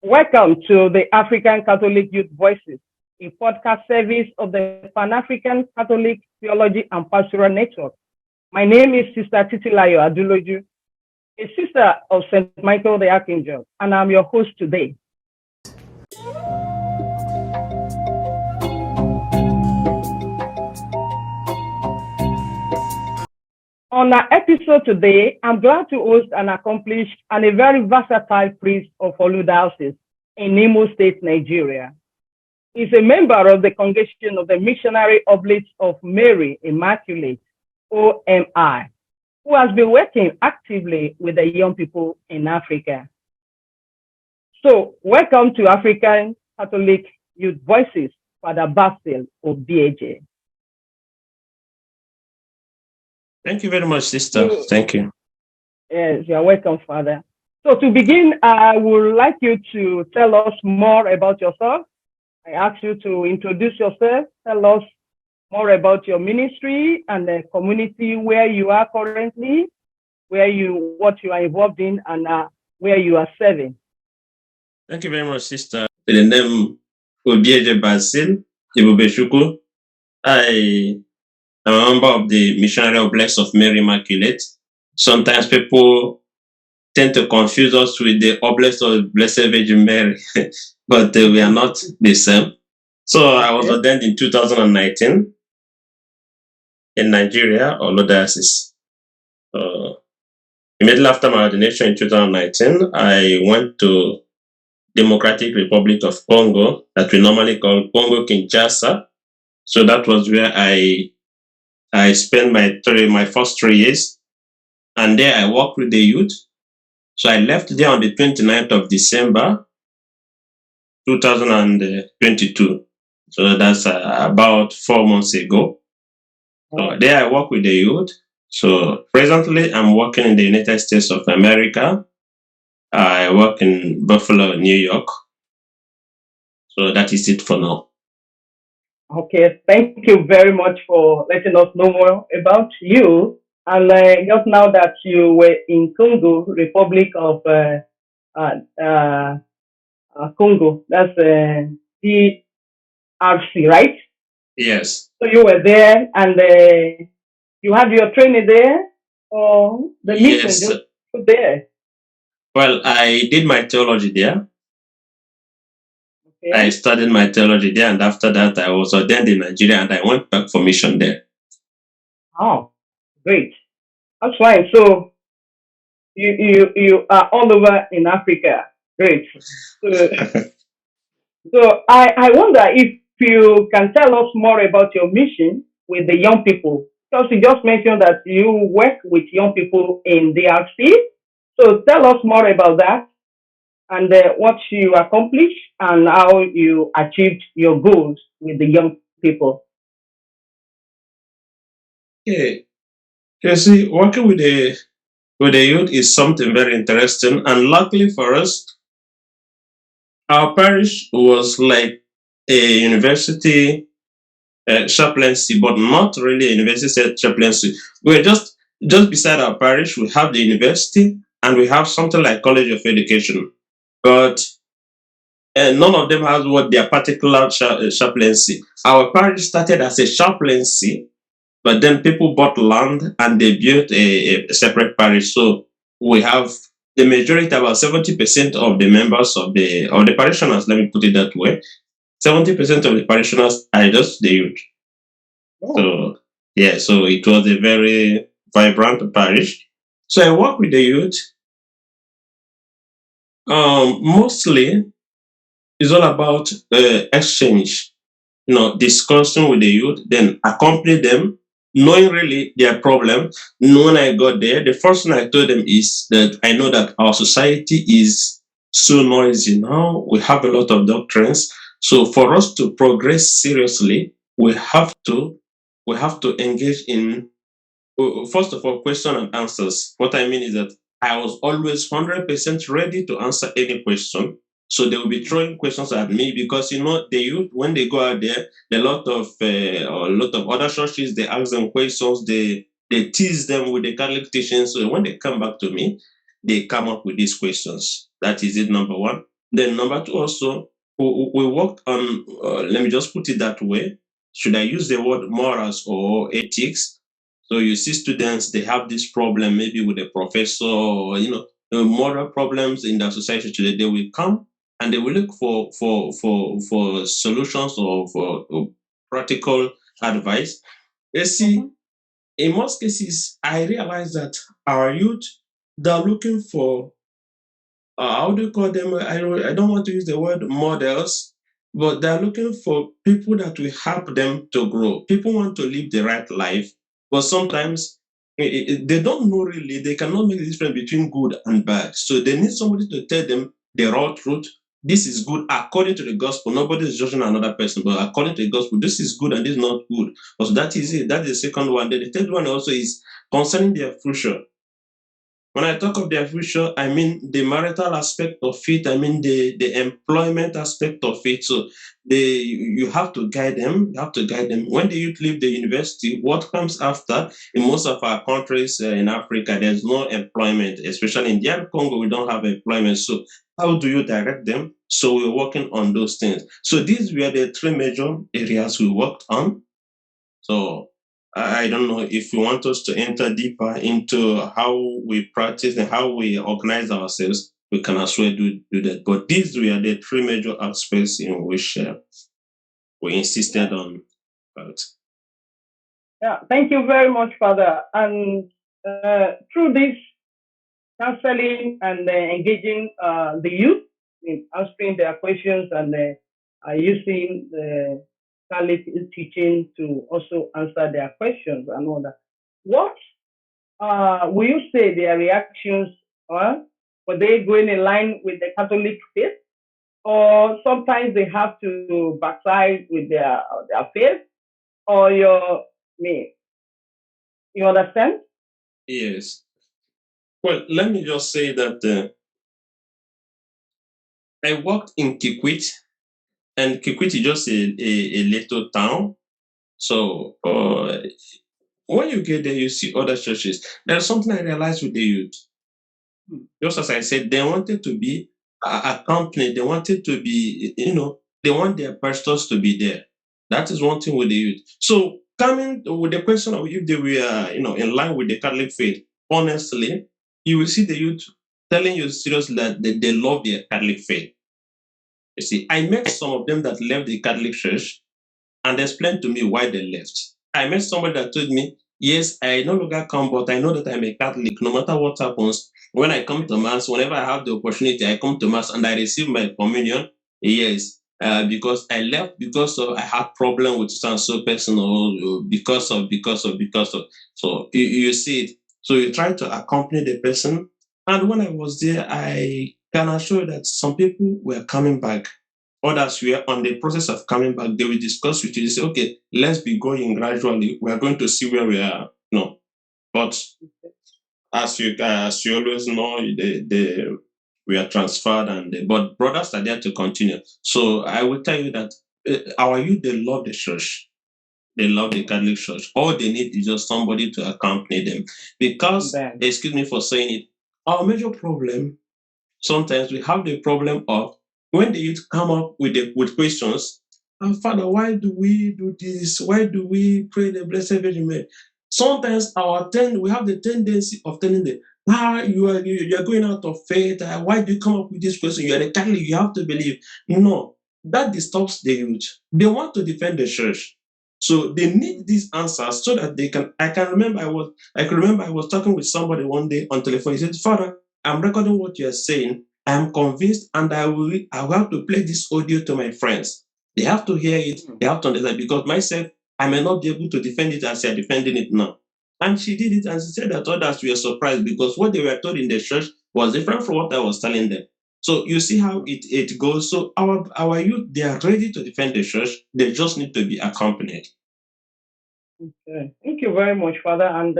Welcome to the African Catholic Youth Voices, a podcast service of the Pan-African Catholic Theology and Pastoral Network. My name is Sr Titilayo, a sister of St. Michael the Archangel, and I'm your host today. On our episode today, I'm glad to host an accomplished and a very versatile priest of Oludiocese in Imo State, Nigeria. He's a member of the Congregation of the Missionary Oblates of Mary Immaculate, OMI, who has been working actively with the young people in Africa. So, welcome to African Catholic Youth Voices, Father Basil Obieje. Thank you very much, sister. Thank you. Yes, you're welcome, Father. So to begin, I would like you to tell us more about yourself. I ask you to introduce yourself, tell us more about your ministry and the community where you are currently, what you are involved in, and where you are serving. Thank you very much, sister. The name Obieje Basil EbubeChukwu. I am a member of the Missionary Oblates of Mary Immaculate. Sometimes people tend to confuse us with the Oblates of Blessed Virgin Mary, but we are not the same. So I was ordained in 2019 in Nigeria, Oludiocese. Immediately after my ordination in 2019, I went to Democratic Republic of Congo, that we normally call Congo Kinshasa. So that was where I spent my first 3 years, and there I worked with the youth. So I left there on the 29th of December 2022. So that's about 4 months ago. So there I work with the youth. So presently I'm working in the United States of America. I work in Buffalo, New York. So that is it for now. Okay, thank you very much for letting us know more about you. And just now that you were in Congo, Republic of Congo, that's DRC, right? Yes. So you were there, and you had your training there, or the mission just there? Well, I did my theology there. Okay. I studied my theology there, and after that, I was ordained in Nigeria, and I went back for mission there. Oh, great! That's fine. So you are all over in Africa. Great. So I wonder if you can tell us more about your mission with the young people. Because you just mentioned that you work with young people in DRC. So tell us more about that and what you accomplished and how you achieved your goals with the young people. Okay. You see, working with the youth is something very interesting, and luckily for us, our parish was like a university chaplaincy, but not really a university chaplaincy. We're just beside our parish. We have the university, and we have something like College of Education, but none of them has what their particular chaplaincy. Our parish started as a chaplaincy, but then people bought land and they built a separate parish. So we have the majority, about 70% of the members of the parishioners, let me put it that way, 70% of the parishioners are just the youth. Oh. So yeah, so it was a very vibrant parish. So I work with the youth. Mostly it's all about exchange, discussing with the youth, then accompany them, knowing really their problem. When I got there, the first thing I told them is that I know that our society is so noisy now. We have a lot of doctrines. So for us to progress seriously, we have to engage in, first of all, question and answers. What I mean is that I was always 100% ready to answer any question. So they will be throwing questions at me because the youth, when they go out there, a lot of other churches, they ask them questions, they tease them with the Catholic teachings. So when they come back to me, they come up with these questions. That is it, number one. Then number two also, we work on, let me just put it that way. Should I use the word morals or ethics? So you see students, they have this problem maybe with a professor or, moral problems in the society today. They will come and they will look for solutions or for practical advice. You see, in most cases, I realize that our youth, they're looking for, how do you call them? I don't want to use the word models, but they're looking for people that will help them to grow. People want to live the right life, but sometimes they don't know really, they cannot make the difference between good and bad. So they need somebody to tell them the raw truth. This is good according to the gospel. Nobody is judging another person, but according to the gospel, this is good and this is not good. So that is it. That is the second one. Then the third one also is concerning their future. When I talk of their future, I mean the marital aspect of it, I mean the employment aspect of it. So you have to guide them, you have to guide them. When the youth leave the university, what comes after? In most of our countries in Africa, there's no employment, especially in DR Congo, we don't have employment. So how do you direct them? So we're working on those things. So these were the three major areas we worked on. So I don't know if you want us to enter deeper into how we practice and how we organize ourselves, we can as well do that. But these were the three major aspects in which we insisted on. Yeah, thank you very much, Father. And through this counseling and engaging the youth in answering their questions and using the Catholic teaching to also answer their questions and all that. What will you say their reactions are? Were they going in line with the Catholic faith? Or sometimes they have to backside with their faith? Or you understand? Yes. Well, let me just say that I worked in Kikwit, and Kikwit is just a little town. So when you get there, you see other churches. There's something I realized with the youth. Just as I said, they wanted to be accompanied. They wanted to be, they want their pastors to be there. That is one thing with the youth. So coming with the question of if they were, in line with the Catholic faith, honestly, you will see the youth telling you seriously that they love their Catholic faith. You see, I met some of them that left the Catholic Church and explained to me why they left. I met somebody that told me, yes, I no longer come, but I know that I'm a Catholic. No matter what happens, when I come to Mass, whenever I have the opportunity, I come to Mass and I receive my communion. Yes, because I left because of I had problem with so person or because of. So you see it. So you try to accompany the person. And when I was there, I can assure you that some people were coming back. Others were on the process of coming back. They will discuss with you. They say, okay, let's be going gradually. We are going to see where we are. No. But as you always know, we are transferred, but brothers are there to continue. So I will tell you that our youth, they love the church. They love the Catholic Church. All they need is just somebody to accompany them. Because, excuse me for saying it, our major problem, sometimes we have the problem of when the youth come up with questions, and Father, why do we do this? Why do we pray the Blessed Virgin Mary? Sometimes we have the tendency of telling them, you are going out of faith. Why do you come up with this question? You are a Catholic, you have to believe. No, that disturbs the youth. They want to defend the church. So they need these answers so that they can. I can remember I was talking with somebody one day on telephone. He said, Father, I'm recording what you're saying. I'm convinced, and I will have to play this audio to my friends. They have to hear it, they have to understand, because myself, I may not be able to defend it as you're defending it now. And she did it, and she said that others were surprised because what they were told in the church was different from what I was telling them. So you see how it goes. So our youth, they are ready to defend the church. They just need to be accompanied. Okay. Thank you very much, Father, and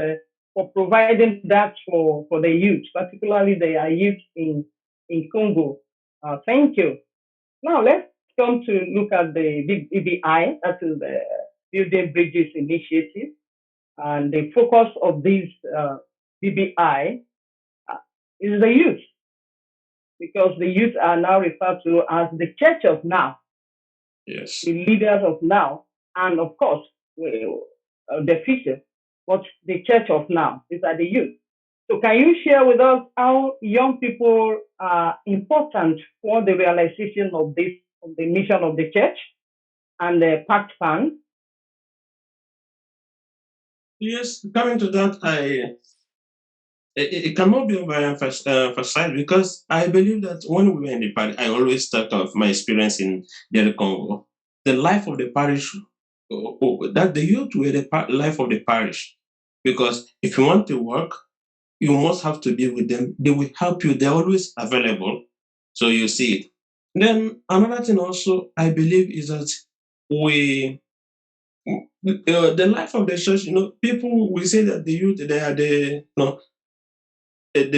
for providing that for the youth, particularly the youth in Congo. Thank you. Now let's come to look at the BBI, that is the Building Bridges Initiative, and the focus of this BBI is the youth. because the youth are now referred to as the church of now, Yes. the leaders of now, and of course, the future, but the church of now. These are the youth. So can you share with us how young people are important for the realization of this, of the mission of the church and the pact plan? Yes, coming to that, it cannot be overemphasized because I believe that when we were in the parish, I always talk of my experience in the Congo. The life of the parish, that the youth were the life of the parish. Because if you want to work, you must have to be with them. They will help you. They're always available. So you see it. Then another thing also I believe is that we the life of the church, people will say that the youth, they are the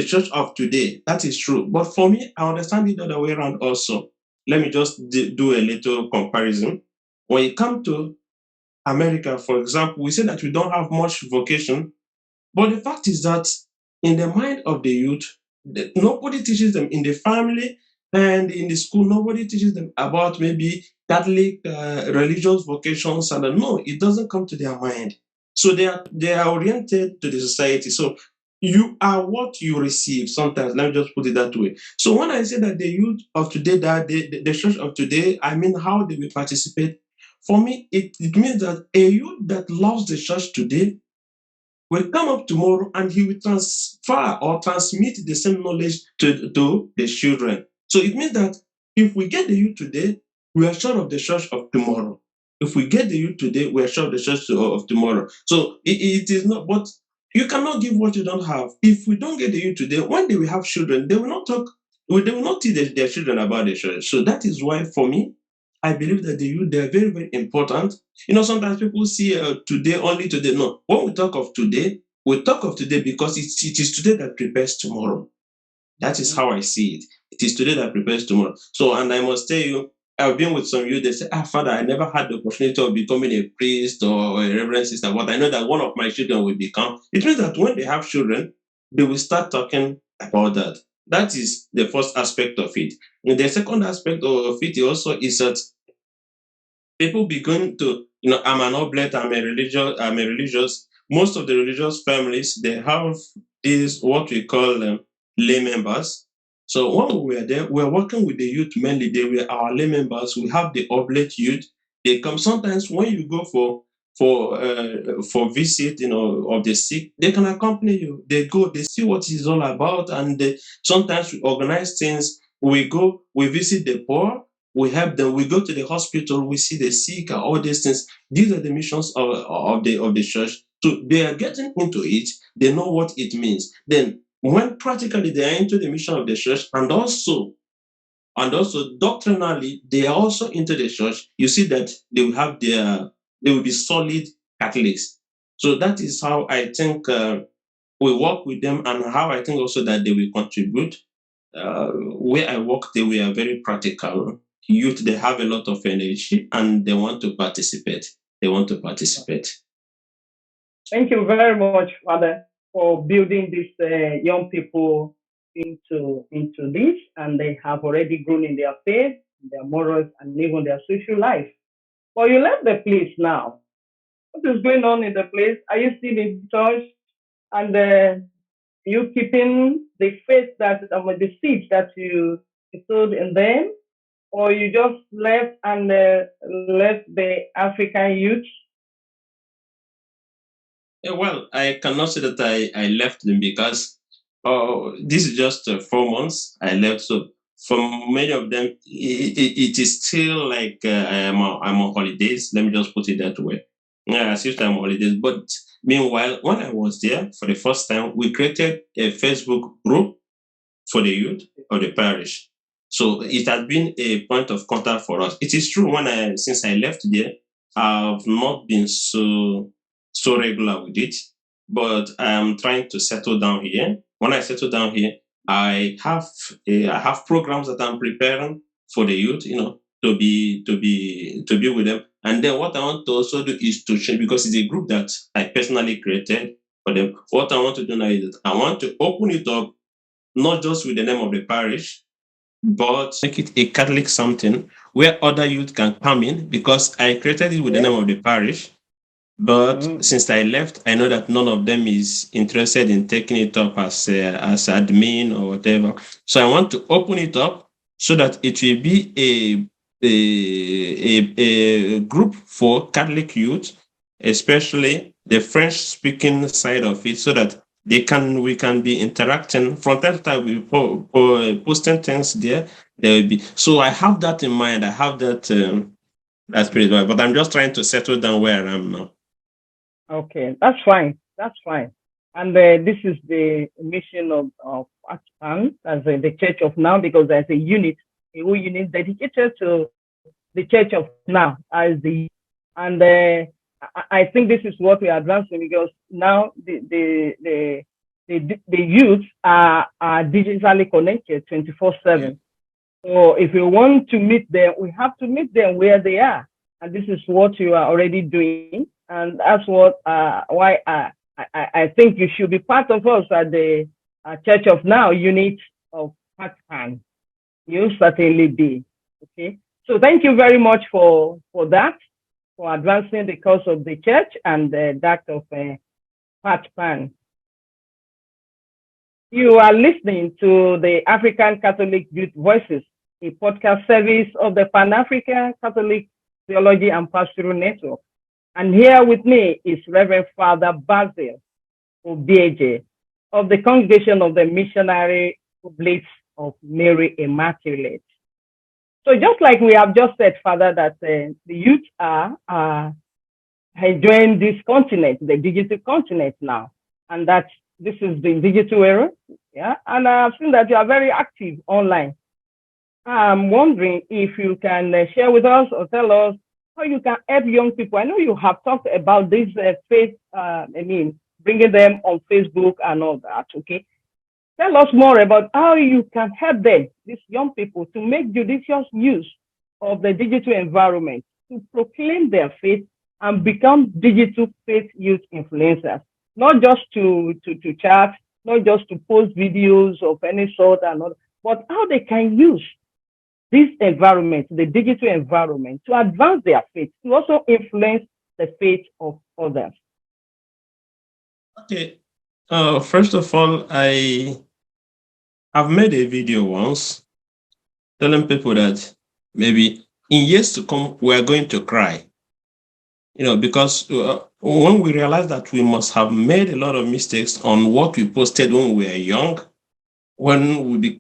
church of today. That is true. But for me, I understand it the other way around also. Let me just do a little comparison. When you come to America, for example, we say that we don't have much vocation, but the fact is that in the mind of the youth, nobody teaches them in the family and in the school. Nobody teaches them about maybe Catholic religious vocations, and no, it doesn't come to their mind. So they are oriented to the society. So you are what you receive. Sometimes, let me just put it that way. So when I say that the youth of today, that the church of today, I mean how they will participate. For me, it means that a youth that loves the church today will come up tomorrow and he will transfer or transmit the same knowledge to the children. So it means that if we get the youth today, we are sure of the church of tomorrow. If we get the youth today, we are sure of the church of tomorrow. So it is not, but you cannot give what you don't have. If we don't get the youth today, when they will have children, they will not talk, they will not teach their children about the church. So that is why, for me, I believe that the youth, they are very, very important. Sometimes people see today, only today. No, when we talk of today, we talk of today because it is today that prepares tomorrow. That is how I see it. It is today that prepares tomorrow. So, and I must tell you, I've been with some youth, they say, Father, I never had the opportunity of becoming a priest or a reverend sister, but I know that one of my children will become. It means that when they have children, they will start talking about that. That is the first aspect of it. And the second aspect of it also is that people begin to, I'm an oblate, I'm a religious. Most of the religious families, they have these, what we call lay members. So when we were there, we were working with the youth mainly. They were our lay members. We have the oblate youth. They come sometimes when you go for visit, of the sick. They can accompany you. They go, they see what it's all about, and sometimes we organize things. We go, we visit the poor, we help them. We go to the hospital, we see the sick, and all these things. These are the missions of the church. So they are getting into it. They know what it means. Then, when practically they are into the mission of the church, and also doctrinally, they are also into the church. You see that they will be solid Catholics. So that is how I think we work with them, and how I think also that they will contribute. Where I work, they were very practical. Youth, they have a lot of energy and they want to participate. Thank you very much, Father, for building these young people into this, and they have already grown in their faith, their morals, and even their social life. But you left the place now. What is going on in the place? Are you still in church? And you keeping the faith that the seed that you sowed in them, or you just left and left the African youth? Well, I cannot say that I left them because this is just 4 months I left. So for many of them, it is still like I'm on holidays. Let me just put it that way. Yeah, as if I'm on holidays. But meanwhile, when I was there for the first time, we created a Facebook group for the youth of the parish. So it has been a point of contact for us. It is true, since I left there, I've not been so regular with it, but I'm trying to settle down here. When I settle down here, I have programs that I'm preparing for the youth, to be with them. And then what I want to also do is to change, because it's a group that I personally created for them. What I want to do now is that I want to open it up, not just with the name of the parish, but make it a Catholic something where other youth can come in, because I created it with the Yeah. name of the parish. But since I left, I know that none of them is interested in taking it up as admin or whatever. So I want to open it up so that it will be a group for Catholic youth, especially the French-speaking side of it, so that we can be interacting from time to time. We posting things there. There will be, so I have that in mind. I have that spirit, but I'm just trying to settle down where I am now. Okay, that's fine. That's fine. And this is the mission of Vatican as the Church of Now, because there's a whole unit dedicated to the Church of Now as the, and I think this is what we are advancing, because now the youth are digitally connected 24/7. So if we want to meet them, we have to meet them where they are, and this is what you are already doing, and that's what why I think you should be part of us at the Church of Now unit of Vatican. You'll certainly be. Okay. So thank you very much for that, for advancing the cause of the church and that of Vatican. You are listening to the African Catholic Youth Voices, a podcast service of the Pan-African Catholic Theology and Pastoral Network. And here with me is Reverend Father Basil Obieje of the Congregation of the Missionary Oblates of Mary Immaculate. So just like we have just said, Father, that the youth are enjoying this continent, the digital continent now, and that this is the digital era, yeah. And I've seen that you are very active online. I'm wondering if you can share with us or tell us how you can help young people. I know you have talked about this faith, bringing them on Facebook and all that, okay? Tell us more about how you can help them, these young people, to make judicious use of the digital environment, to proclaim their faith and become digital faith youth influencers, not just to chat, not just to post videos of any sort, and all, but how they can use this environment, the digital environment, to advance their faith, to also influence the faith of others. Okay. First of all, I've made a video once telling people that maybe in years to come, we are going to cry. Because when we realize that we must have made a lot of mistakes on what we posted when we were young, when we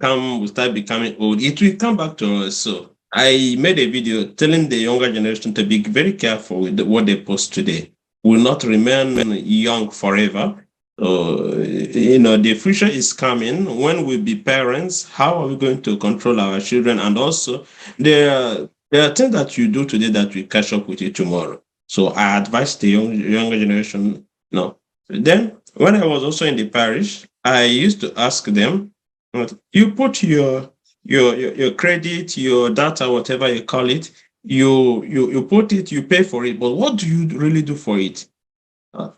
start becoming old, it will come back to us. So I made a video telling the younger generation to be very careful with what they post today. We will not remain young forever. So, the future is coming. When we be parents, how are we going to control our children? And also, there are things that you do today that will catch up with you tomorrow. So I advise the younger generation, no. Then, when I was also in the parish, I used to ask them, you put your credit, your data, whatever you call it, you put it, you pay for it, but what do you really do for it?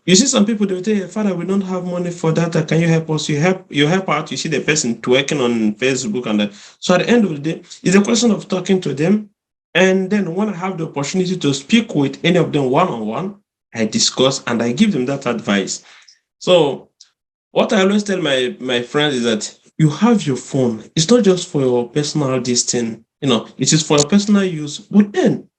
You see some people, they will tell you, Father, we don't have money for data. Can you help us? You help out. You see the person twerking on Facebook and that. So at the end of the day, it's a question of talking to them. And then when I have the opportunity to speak with any of them one-on-one, I discuss and I give them that advice. So what I always tell my friends is that you have your phone. It's not just for your personal distance. It is for your personal use. But then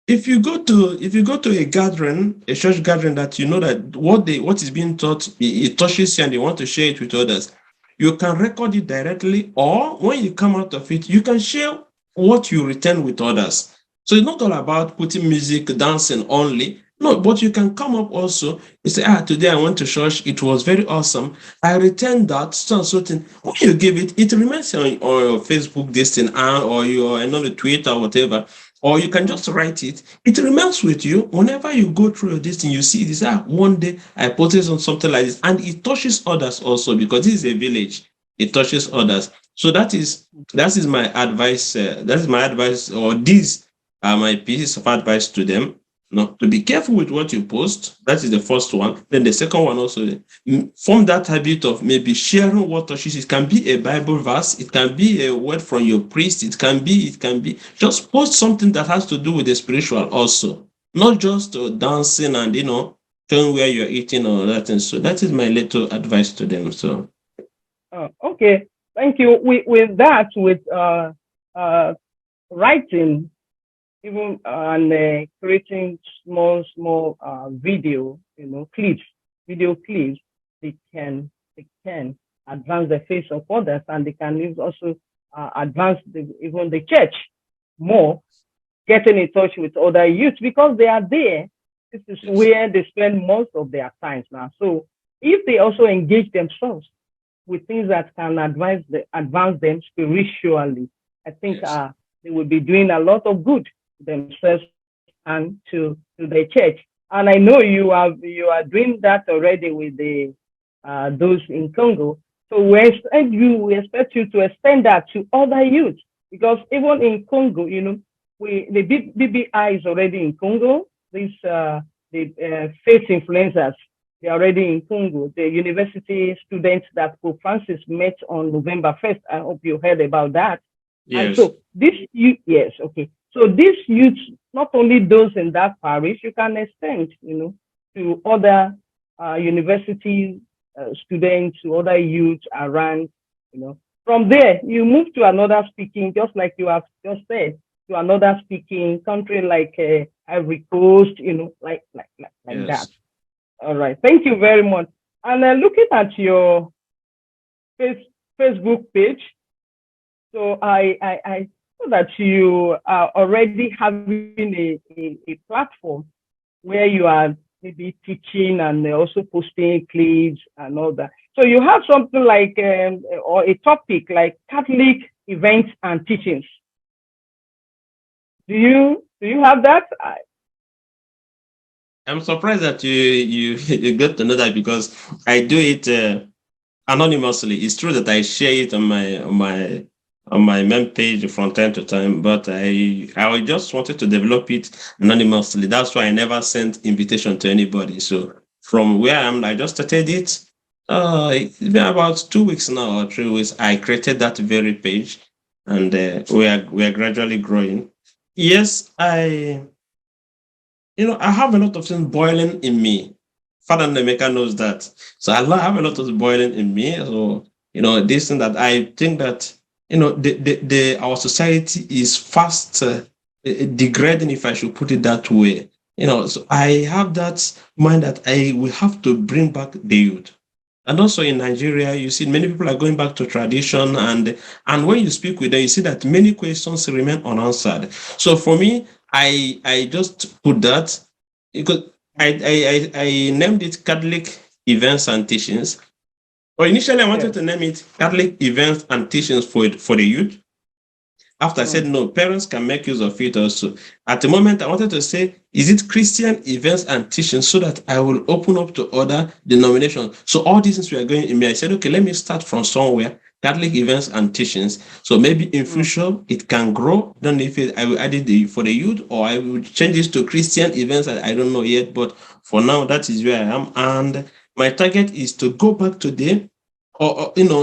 if you go to a gathering, a church gathering, that you know that what is being taught, it touches you and you want to share it with others, you can record it directly, or when you come out of it, you can share what you return with others. So it's not all about putting music, dancing only. No, but you can come up also. You say, today I went to church. It was very awesome. I returned that certain. When you give it, it remains on your Facebook, this thing, or your another Twitter, or whatever. Or you can just write it. It remains with you. Whenever you go through this thing, you see this. One day I posted on something like this, and it touches others also, because this is a village. It touches others. So that is my advice. That is my advice, or these are my pieces of advice to them. to be careful with what you post. That is the first one. Then the second one also, form that habit of maybe sharing what touches. It can be a Bible verse, it can be a word from your priest, it can be just post something that has to do with the spiritual also, not just dancing and showing where you're eating or that. And so that is my little advice to them. So okay, thank you. With that, with writing, even and creating small video, video clips, they can advance the face of others, and they can also advance even the church more, getting in touch with other youth because they are there. This is where they spend most of their time now. So if they also engage themselves with things that can advance them spiritually, I think they will be doing a lot of good to themselves and to the church. And I know you are doing that already with the those in Congo. So we expect you to extend that to other youth, because even in Congo, the BBI is already in Congo. These the faith influencers, they're already in Congo. The university students that Pope Francis met on November 1st, I hope you heard about that. yes. And so this youth, yes, okay. So these youths, not only those in that parish, you can extend, to other university students, to other youth around, From there, you move to another speaking, just like you have just said, to another speaking country like Ivory Coast, like yes. That. All right. Thank you very much. And looking at your Facebook page, so I know that you are already having a platform where you are maybe teaching and also posting clips and all that. So you have something like or a topic like Catholic events and teachings. Do you have that? I'm surprised that you got to know that, because I do it anonymously. It's true that I share it on my main page from time to time, but I just wanted to develop it anonymously. That's why I never sent invitation to anybody. So from where I am, I just started it. It's been about 2 weeks now or 3 weeks. I created that very page, and we are gradually growing. Yes, I have a lot of things boiling in me. Father Nemeka knows that. So I have a lot of boiling in me. So, this thing that I think that, our society is fast degrading, if I should put it that way. So I have that mind that we have to bring back the youth. And also in Nigeria, you see many people are going back to tradition, and when you speak with them, you see that many questions remain unanswered. So for me, I just put that because I named it Catholic Events and Teachings. Or initially, I wanted to name it Catholic Events and Teachings for the youth. After I said no, parents can make use of it also. At the moment, I wanted to say, is it Christian events and teachings, so that I will open up to other denominations. So all these things we are going in me, I said, okay, let me start from somewhere. Catholic events and teachings. So maybe in future it can grow. Don't know if I will add it for the youth, or I will change this to Christian events. I don't know yet, but for now that is where I am. And my target is to go back to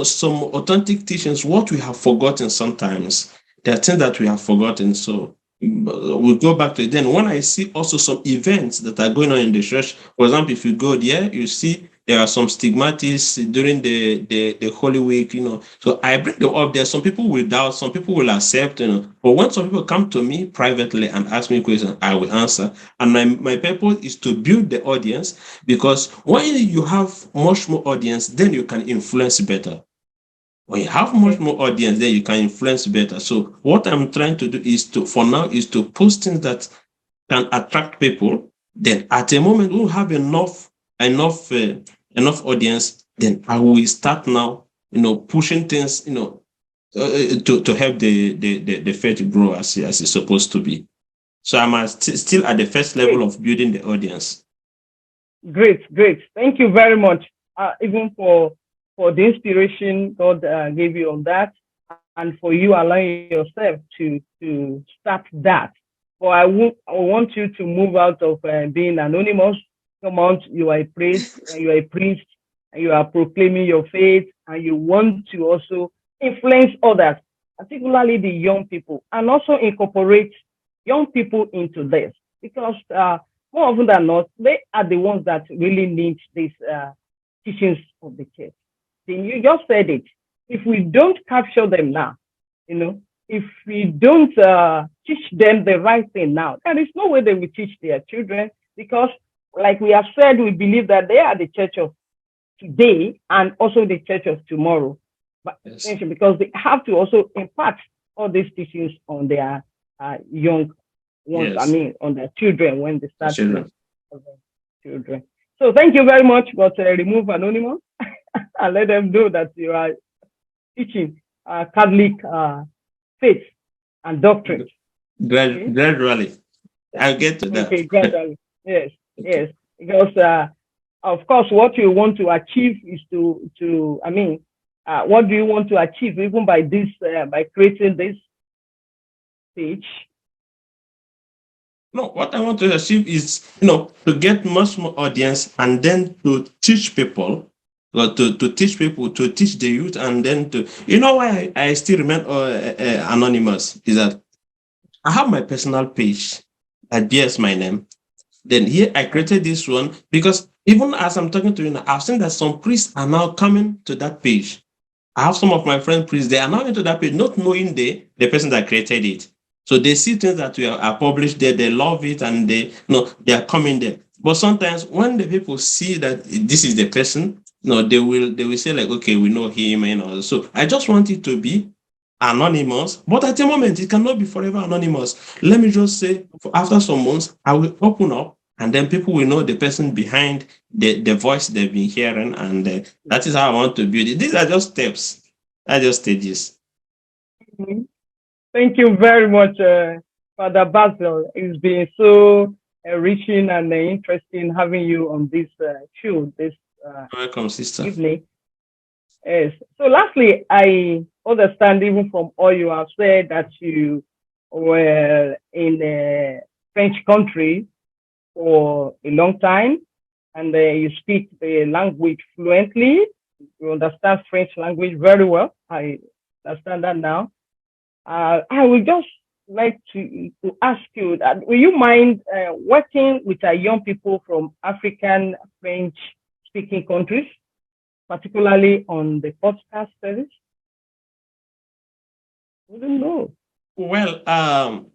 some authentic teachings, what we have forgotten sometimes. There are things that we have forgotten. So we'll go back to it. Then when I see also some events that are going on in the church, for example, if you go there, you see there are some stigmatics during the Holy Week, So I bring them up there. Some people will doubt, some people will accept, But when some people come to me privately and ask me questions, I will answer. And my purpose is to build the audience, because when you have much more audience, then you can influence better. When you have much more audience, then you can influence better. So what I'm trying to do is to post things that can attract people. Then at a moment we'll have enough audience. Then I will start now, pushing things, to help the faith grow as it's supposed to be. So I'm still at the first level of building the audience. Great. Thank you very much. Even for the inspiration God gave you on that, and for you allowing yourself to start that. but I want you to move out of being anonymous. Come out, you are a priest, and you are proclaiming your faith, and you want to also influence others, particularly the young people, and also incorporate young people into this, because more often than not, they are the ones that really need these teachings of the church. Then you just said it. If we don't capture them now, if we don't teach them the right thing now, there is no way they will teach their children, because, like we have said, we believe that they are the church of today and also the church of tomorrow. But yes, because they have to also impart all these teachings on their young ones, yes, on their children when they start children. So thank you very much, but remove anonymous and let them know that you are teaching Catholic faith and doctrine. Gradually. I'll get to that. Okay, gradually. Yes. Because of course, what you want to achieve is what do you want to achieve even by this, by creating this page? No, what I want to achieve is, to get much more audience, and then to teach people, or to teach the youth, and then to, why I still remain anonymous is that I have my personal page that bears my name. Then here I created this one because even as I'm talking to you now, I've seen that some priests are now coming to that page. I have some of my friend priests, they are now into that page, not knowing the person that created it. So they see things that are published there, they love it, and they are coming there. But sometimes when the people see that this is the person, they will say like, okay, we know him, So I just want it to be anonymous, but at the moment it cannot be forever anonymous. Let me just say, after some months, I will open up, and then people will know the person behind the voice they've been hearing, and that is how I want to build it. These are just steps, just stages. Mm-hmm. Thank you very much, Father Basil. It's been so enriching and interesting having you on this show this welcome, sister. Evening. Yes. So lastly, I understand even from all you have said that you were in a French country for a long time, and you speak the language fluently. You understand French language very well. I understand that now. I would just like to ask you that, will you mind working with young people from African French speaking countries, particularly on the podcast service? I don't know. Well, I'm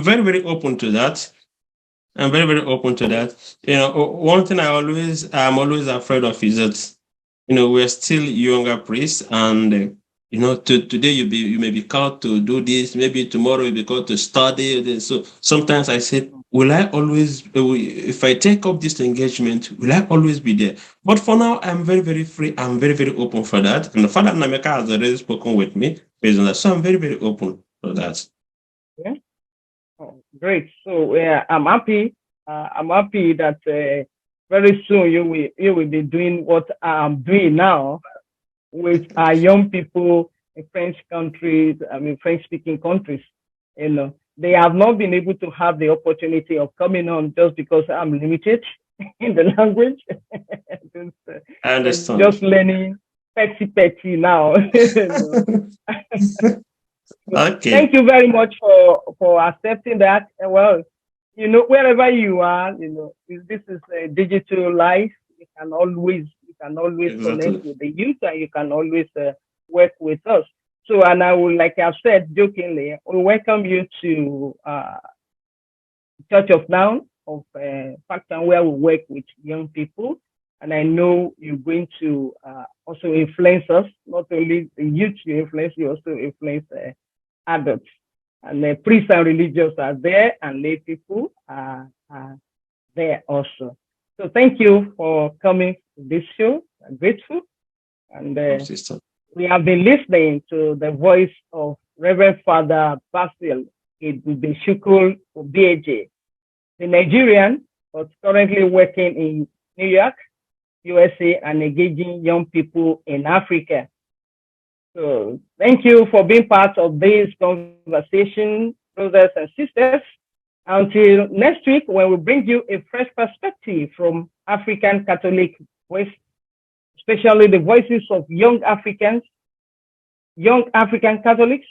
very, very open to that. I'm very, very open to that. One thing I'm always afraid of is that, we're still younger priests, and today you may be called to do this, maybe tomorrow you'll be called to study. So sometimes I say, will I always, if I take up this engagement, will I always be there? But for now, I'm very, very free. I'm very, very open for that. And Father Nameka has already spoken with me based on that. So I'm very, very open for that. Yeah. Oh, great. So I'm happy. I'm happy that very soon you will be doing what I'm doing now with our young people in French countries. French-speaking countries. They have not been able to have the opportunity of coming on just because I'm limited in the language. I understand. Just learning petty now. Okay. Thank you very much for accepting that. Well, wherever you are, this is a digital life. You can always exactly connect with the youth, and you can always work with us. So, and I will, like I've said jokingly, we welcome you to Church of Now of Pakistan, where we work with young people. And I know you're going to also influence us, not only the youth you influence, you also influence adults. And the priests and religious are there, and lay people are there also. So thank you for coming to this show. I'm grateful. And we have been listening to the voice of Reverend Father Basil EbubeChukwu Obieje, the Nigerian, but currently working in New York, USA, and engaging young people in Africa. So thank you for being part of this conversation brothers and sisters. Until next week, when we bring you a fresh perspective from African Catholic voice, especially the voices of young African Catholics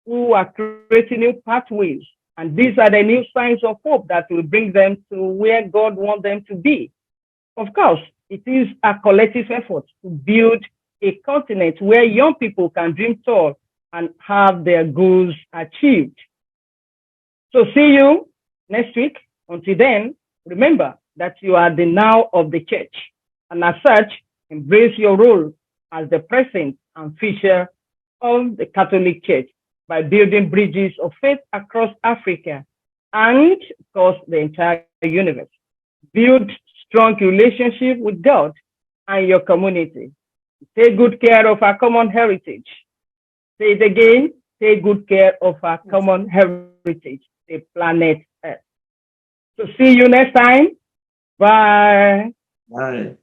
who are creating new pathways. And these are the new signs of hope that will bring them to where God wants them to be. Of course, it is a collective effort to build a continent where young people can dream tall and have their goals achieved. So see you next week. Until then, remember that you are the now of the church. And as such, embrace your role as the present and future of the Catholic Church by building bridges of faith across Africa and, of course, the entire universe. Build strong relationship with God and your community. Take good care of our common heritage. Say it again, take good care of our common heritage, the planet Earth. So see you next time. Bye. Bye.